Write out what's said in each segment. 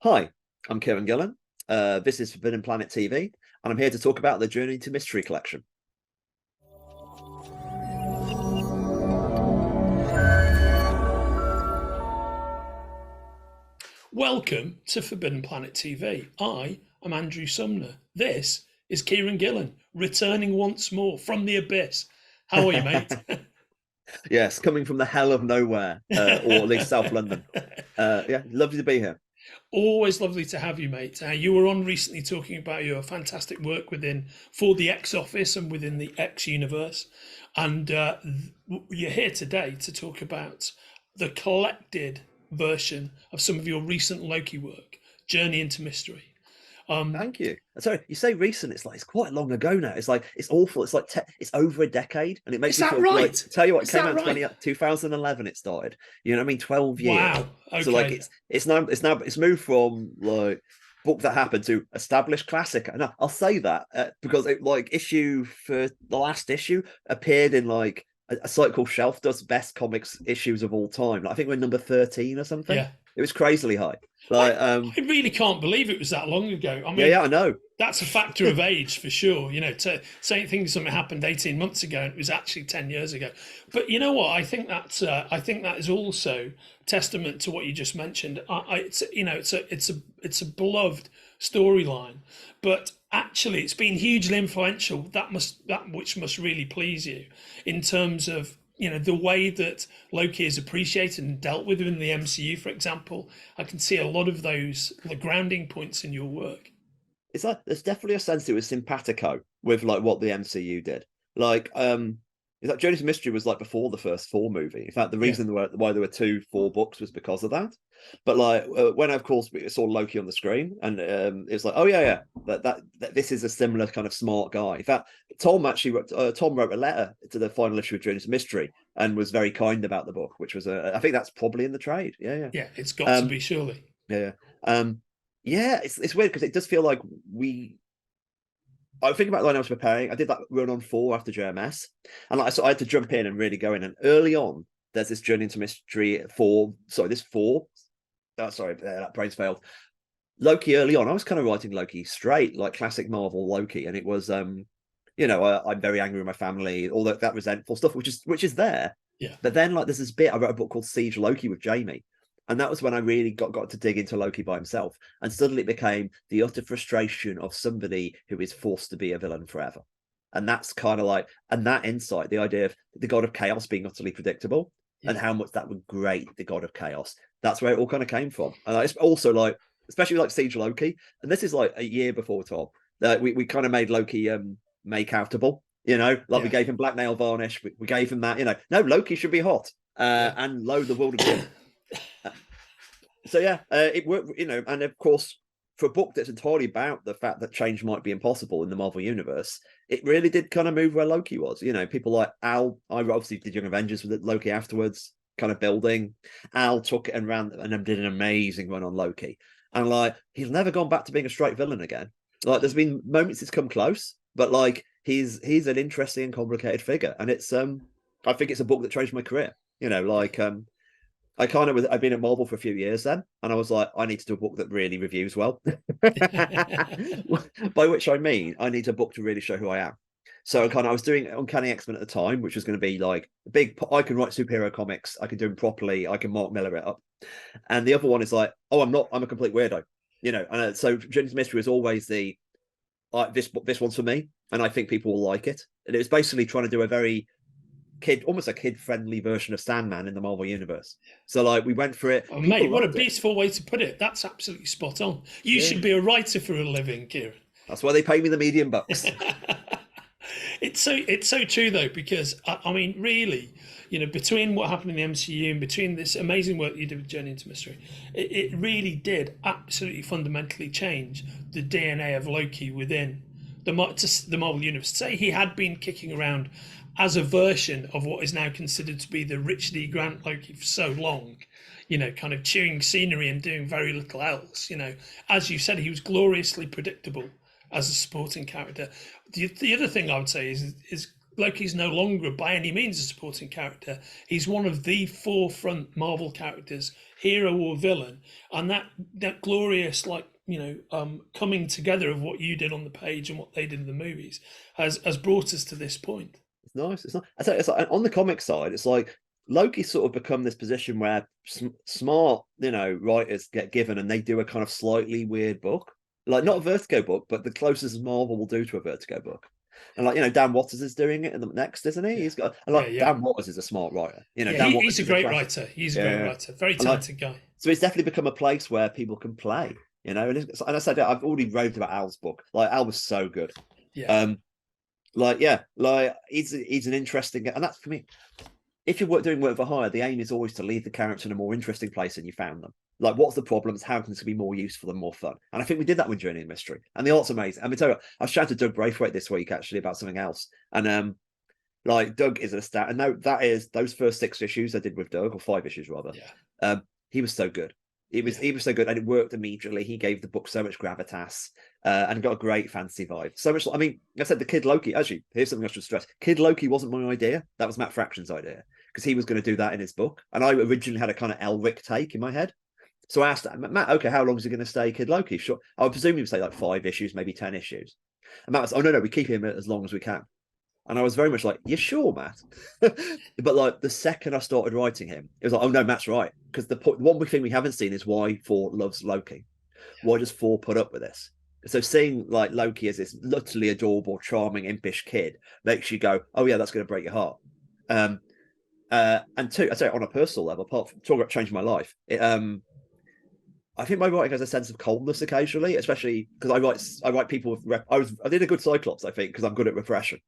Hi, I'm Kieron Gillen. This is Forbidden Planet TV, and I'm here to talk about the Journey to Mystery collection. Welcome to Forbidden Planet TV. I am Andrew Sumner. This is Kieron Gillen, returning once more from the abyss. How are you, mate? Yes, coming from the hell of nowhere, or at least South London. Yeah, lovely to be here. Always lovely to have you, mate. You were on recently talking about your fantastic work for the X Office and within the X universe, and you're here today to talk about the collected version of some of your recent Loki work, Journey into Mystery. Thank you. Sorry, you say recent. It's quite long ago now. It's awful. It's like it's over a decade, and it makes Is me that feel like. right? Tell you what, it Is came that out right? 2011. It started. You know what I mean? 12 years. Wow. So like Okay. it's moved from like book that happened to established classic. And I'll say that because it like issue for the last issue appeared in like a site called Shelf does best comics issues of all time. Like, I think we're number 13 or something. Yeah. It was crazily high. I, Like I really can't believe it was that long ago. I yeah, mean, I know. that's a factor of age for sure. You know, to say something happened 18 months ago and it was actually 10 years ago. But you know what? I think that is also testament to what you just mentioned. It's a beloved storyline, but actually it's been hugely influential. That which must really please you in terms of the way that Loki is appreciated and dealt with in the MCU, for example. I can see a lot of the grounding points in your work. It's like there's definitely a sense it was simpatico with like what the MCU did. Like, it's like Journey to Mystery was like before the first Thor movie. In fact, the Yeah. reason why there were two Thor books was because of that. But like when of course we saw Loki on the screen, and it's like, oh yeah, that this is a similar kind of smart guy. In fact, Tom wrote a letter to the final issue of Journey to Mystery and was very kind about the book, which was I think that's probably in the trade. Yeah. Yeah, it's got to Um, be, surely. yeah. Yeah, it's weird because it does feel like I think about when I was preparing. I did that run on Thor after JMS, and like, so I had to jump in and really go in. And early on, there's this Journey into Mystery for this Thor. Oh, sorry, that brain's failed. Loki early on, I was kind of writing Loki straight, like classic Marvel Loki, and it was I'm very angry with my family, all that resentful stuff, which is there. Yeah. But then like there's this bit I wrote a book called Siege Loki with Jamie, and that was when I really got to dig into Loki by himself, and suddenly it became the utter frustration of somebody who is forced to be a villain forever. And that's kind of like, and that insight, the idea of the god of chaos being utterly predictable, and Yeah. how much that would grate the god of chaos. That's where it all kind of came from. And it's also like, especially like Siege Loki, and this is like a year before Tom. We kind of made Loki make outable, like we Yeah. gave him black nail varnish. We gave him that, no, Loki should be hot. Yeah. And lo, the world agreed. So yeah, it worked, and of course, for a book that's entirely about the fact that change might be impossible in the Marvel universe, it really did kind of move where Loki was. People like Al, I obviously did Young Avengers with Loki afterwards, kind of building. Al took it and ran and did an amazing run on Loki. And like, he's never gone back to being a straight villain again. Like, there's been moments it's come close, but like he's an interesting and complicated figure. And it's I think it's a book that changed my career. I've been at Marvel for a few years then, and I was like, I need to do a book that really reviews well. By which I mean, I need a book to really show who I am. So I was doing Uncanny X-Men at the time, which was going to be like I can write superhero comics, I can do them properly, I can Mark Miller it up. And the other one is like, oh, I'm a complete weirdo, And so Journey Mystery was always this one's for me, and I think people will like it. And it was basically trying to do a very almost a kid-friendly version of Sandman in the Marvel universe. So like we went for it. Oh, People mate, what a loved it. beautiful way to put it. That's absolutely spot on. You Yeah. should be a writer for a living, Kieron. That's why they pay me the medium bucks. It's so true though, because I mean, really, between what happened in the MCU and between this amazing work you did with Journey into Mystery, it really did absolutely fundamentally change the DNA of Loki within the Marvel universe. Say he had been kicking around as a version of what is now considered to be the Richard E. Grant Loki for so long, kind of chewing scenery and doing very little else. As you said, he was gloriously predictable as a supporting character. The other thing I would say is Loki's no longer by any means a supporting character. He's one of the forefront Marvel characters, hero or villain, and that glorious, like, coming together of what you did on the page and what they did in the movies has brought us to this point. It's nice. It's not. I say it's like on the comic side, it's like Loki's sort of become this position where smart, writers get given and they do a kind of slightly weird book, like not a Vertigo book, but the closest Marvel will do to a Vertigo book. And like, Dan Waters is doing it in the next, isn't he? He's got, and like, Dan Waters is a smart writer. He's a great writer. He's a great writer, very talented guy. So it's definitely become a place where people can play. And I said I've already raved about Al's book. Like, Al was so good. Yeah. He's an interesting, and that's for me. If you're doing work for hire, the aim is always to leave the character in a more interesting place than you found them. Like, what's the problems? How can this be more useful and more fun? And I think we did that with Journey in Mystery, and the art's amazing. I mean, I was chatting to Doug Braithwaite this week actually about something else, and Doug is a stat, and no, that is those first 6 issues I did with Doug, or 5 issues rather. Yeah. He was so good. He was so good, and it worked immediately. He gave the book so much gravitas, and got a great fantasy vibe. So much. I mean, I said the Kid Loki. Actually, here's something I should stress: Kid Loki wasn't my idea. That was Matt Fraction's idea, because he was going to do that in his book, and I originally had a kind of Elric take in my head. So I asked Matt, okay, how long is he going to stay Kid Loki? Sure, I would presume he would stay like 5 issues, maybe 10 issues. And Matt was, oh no, we keep him as long as we can. And I was very much like, you sure, Matt? But like the second I started writing him, it was like, oh no, Matt's right. Because the one thing we haven't seen is why Thor loves Loki. Why does Thor put up with this? So seeing like Loki as this utterly adorable, charming, impish kid makes you go, oh yeah, that's going to break your heart. And two, I say on a personal level, apart from talking about changing my life, I think my writing has a sense of coldness occasionally, especially because I write people with. I did a good Cyclops, I think, because I'm good at repression.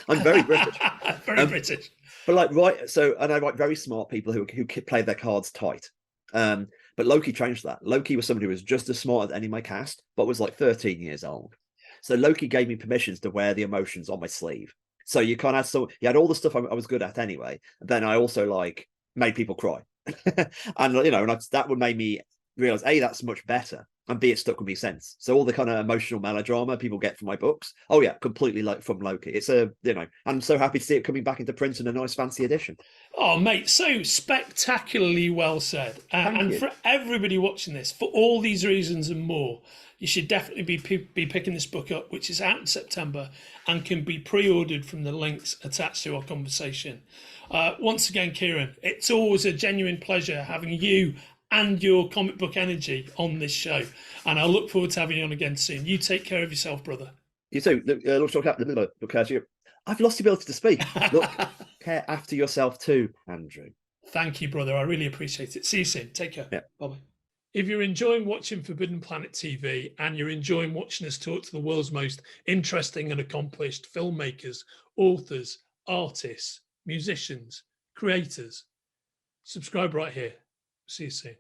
I'm very British, very British. But and I write very smart people who play their cards tight. But Loki changed that. Loki was somebody who was just as smart as any of my cast, but was like 13 years old. So Loki gave me permissions to wear the emotions on my sleeve. So you kind of you had all the stuff I was good at anyway. Then I also like made people cry, and that would make me realize A, that's much better, and B, it stuck with me since. So all the kind of emotional melodrama people get from my books, oh yeah, completely like from Loki. It's I'm so happy to see it coming back into print in a nice fancy edition. Oh mate, so spectacularly well said. And for everybody watching this, for all these reasons and more, you should definitely be picking this book up, which is out in September and can be pre-ordered from the links attached to our conversation. Once again, Kieron, it's always a genuine pleasure having you and your comic book energy on this show. And I look forward to having you on again soon. You take care of yourself, brother. You too. Look after you. I've lost the ability to speak. Look, care after yourself too, Andrew. Thank you, brother. I really appreciate it. See you soon. Take care. Yeah. Bye-bye. If you're enjoying watching Forbidden Planet TV and you're enjoying watching us talk to the world's most interesting and accomplished filmmakers, authors, artists, musicians, creators, subscribe right here. See you soon.